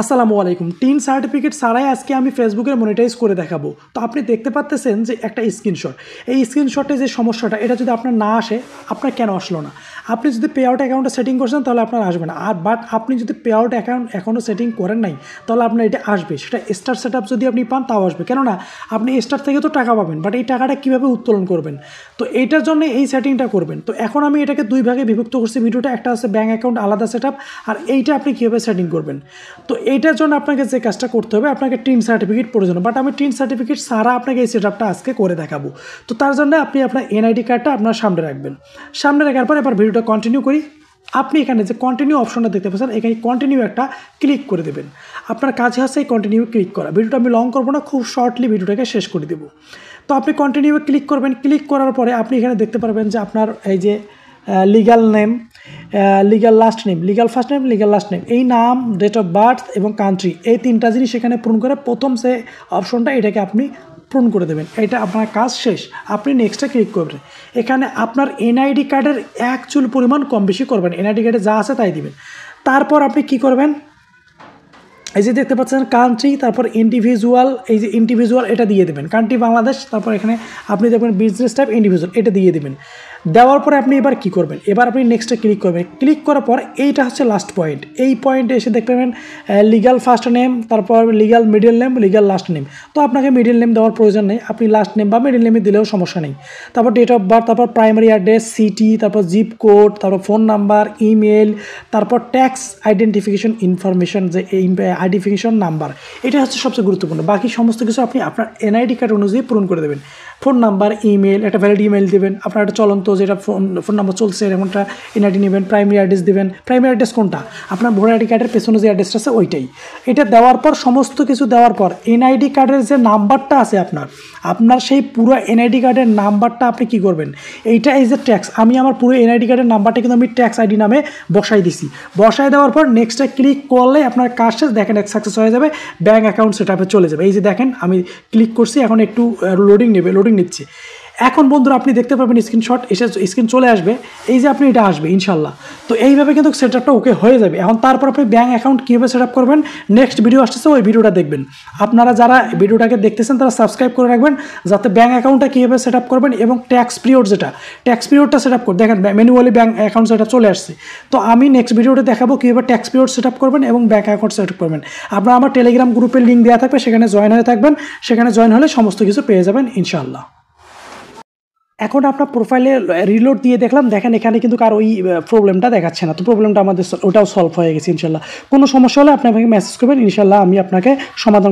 আসসালামু আলাইকুম। Tin certificate ছাড়াই আজকে আমি ফেসবুকের মনিটাইজ করে দেখাবো। তো আপনি দেখতে পাচ্ছেন যে একটা স্ক্রিনশট, এই স্ক্রিনশটে যে সমস্যাটা এটা যদি আপনার না আসে, আপনার কেন আসলো না? আপনি যদি পে আউট অ্যাকাউন্টে সেটিং করছেন তাহলে আপনার আসবে না, আর বাট আপনি যদি পে আউট অ্যাকাউন্ট এখনও সেটিং করেন নাই তাহলে আপনার এটা আসবে। সেটা স্টার সেট যদি আপনি পান তাও আসবে, কেননা আপনি স্টার থেকে তো টাকা পাবেন, বাট এই টাকাটা কীভাবে উত্তোলন করবেন, তো এইটার জন্য এই সেটিংটা করবেন। তো এখন আমি এটাকে দুই ভাগে বিভক্ত করছি ভিডিওটা, একটা আছে ব্যাঙ্ক অ্যাকাউন্ট আলাদা সেট আর এইটা আপনি কীভাবে সেটিং করবেন। তো এইটার জন্য আপনাকে যে কাজটা করতে হবে, আপনাকে টিন সার্টিফিকেট প্রয়োজন, বাট আমি টিন সার্টিফিকেট ছাড়া আপনাকে এই সেট আপটা আজকে করে দেখাবো। তো তার জন্য আপনি আপনার এনআইডি কার্ডটা আপনার সামনে রাখবেন। সামনে রাখার পর এবার ভিডিওটা কন্টিনিউ করি। আপনি এখানে যে কন্টিনিউ অপশনটা দেখতে পাচ্ছেন, এখানে কন্টিনিউ একটা ক্লিক করে দেবেন। আপনার কাছে হচ্ছে এই কন্টিনিউ ক্লিক করা। ভিডিওটা আমি লং করবো না, খুব শর্টলি ভিডিওটাকে শেষ করে দেবো। তো আপনি কন্টিনিউ ক্লিক করবেন। ক্লিক করার পরে আপনি এখানে দেখতে পারবেন যে আপনার এই যে legal name, legal last name, legal first name, legal last name, এই নাম, ডেট অফ বার্থ এবং কান্ট্রি, এই তিনটা জিনিস এখানে পূরণ করে প্রথম যে অপশনটা এটাকে আপনি পূরণ করে দেবেন। এটা আপনার কাজ শেষ। আপনি নেক্সটে ক্লিক করবেন। এখানে আপনার এনআইডি কার্ডের এক চুল পরিমাণ কম বেশি করবেন, এনআইডি কার্ডে যা আছে তাই দিবেন। তারপর আপনি কি করবেন, এই যে দেখতে পাচ্ছেন কান্ট্রি, তারপর ইন্ডিভিজুয়াল, এই যে ইন্ডিভিজুয়াল এটা দিয়ে দেবেন, কান্ট্রি বাংলাদেশ, তারপর এখানে আপনি দেখবেন বিজনেস টাইপ ইন্ডিভিজুয়াল এটা দিয়ে দেবেন। দেওয়ার পরে আপনি এবার কি করবেন, এবার আপনি নেক্সটে ক্লিক করবেন। ক্লিক করার পর এইটা হচ্ছে লাস্ট পয়েন্ট, এই পয়েন্টে এসে দেখতে পাবেন লিগাল ফার্স্ট নেম, তারপর legal middle name, legal last name. তো আপনাকে মিডল নেম দেওয়ার প্রয়োজন নেই, আপনি লাস্ট নেম বা মিডল নেমে দিলেও সমস্যা নেই। তারপর ডেট অফ বার্থ, তারপর প্রাইমারি অ্যাড্রেস, সিটি, তারপর জিপ কোড, তারপর ফোন নাম্বার, ইমেল, তারপর ট্যাক্স আইডেন্টিফিকেশন ইনফরমেশন, যে আইডেন্টিফিকেশন নাম্বার, এটা হচ্ছে সবচেয়ে গুরুত্বপূর্ণ। বাকি সমস্ত কিছু আপনি আপনার এনআইডি কার্ড অনুযায়ী পূরণ করে দেবেন। ফোন নাম্বার, ইমেল, একটা ভ্যালিড ইমেল দেবেন, আপনার একটা চলন্ত যেটা ফোন নাম্বার চলছে এমনটা এনআইডি নেবেন। প্রাইমারি অ্যাড্রেস দেবেন, প্রাইমারি অ্যাড্রেস কোনটা, আপনার ভোটার আইডি কার্ডের পেছনে যে অ্যাড্রেসটা আছে ওইটাই। এটা দেওয়ার পর সমস্ত কিছু দেওয়ার পর এনআইডি কার্ডের যে নাম্বারটা আছে আপনার সেই পুরো এনআইডি কার্ডের নাম্বারটা আপনি কি করবেন, এইটা এই যে ট্যাক্স, আমি আমার পুরো এনআইডি কার্ডের নাম্বারটা কিন্তু আমি ট্যাক্স আইডি নামে বসাই দিছি। বসাই দেওয়ার পর নেক্সটে ক্লিক করলে আপনার কাজ শেষ, দেখেন সাকসেস হয়ে যাবে, ব্যাঙ্ক অ্যাকাউন্ট সেটআপে চলে যাবে। এই যে দেখেন আমি ক্লিক করছি, এখন একটু লোডিং নিচ্ছে। এখন বন্ধুরা আপনি দেখতে পাবেন স্ক্রিনশট এসে স্ক্রিন চলে আসবে, এই যে আপনি এটা আসবে ইনশাল্লাহ। তো এইভাবে কিন্তু সেটআপটা ওকে হয়ে যাবে। এখন তারপর আপনি ব্যাঙ্ক অ্যাকাউন্ট কীভাবে সেটআপ করবেন, নেক্সট ভিডিও আসতেছে, ওই ভিডিওটা দেখবেন। আপনারা যারা ভিডিওটাকে দেখতেছেন তারা সাবস্ক্রাইব করে রাখবেন, যাতে ব্যাঙ্ক অ্যাকাউন্টটা কীভাবে সেটআপ করবেন এবং ট্যাক্স পিরিয়ড ট্যাক্স পিরিয়ডটা সেটআপ করে দেখেন, ম্যানুয়ালি ব্যাঙ্ক অ্যাকাউন্ট সেটআপ চলে আসছে। তো আমি নেক্সট ভিডিওতে দেখাবো কীভাবে ট্যাক্স পিরিয়ড সেটআপ করবেন এবং ব্যাঙ্ক অ্যাকাউন্ট সেটআপ করবেন। আপনারা আমার টেলিগ্রাম গ্রুপের লিঙ্ক দেওয়া থাকবে, সেখানে জয়েন হয়ে থাকবেন, সেখানে জয়েন হলে সমস্ত কিছু পেয়ে যাবেন ইনশাআল্লাহ। এখন আপনার প্রোফাইলে রিলোড দিয়ে দেখলাম, দেখেন এখানে কিন্তু কার ওই প্রবলেমটা দেখাচ্ছে না। তো প্রবলেমটা আমাদের ওটাও সলভ হয়ে গেছে ইনশাল্লাহ। কোনো সমস্যা হলে আপনি আমাকে মেসেজ করবেন, ইনশাল্লাহ আমি আপনাকে সমাধান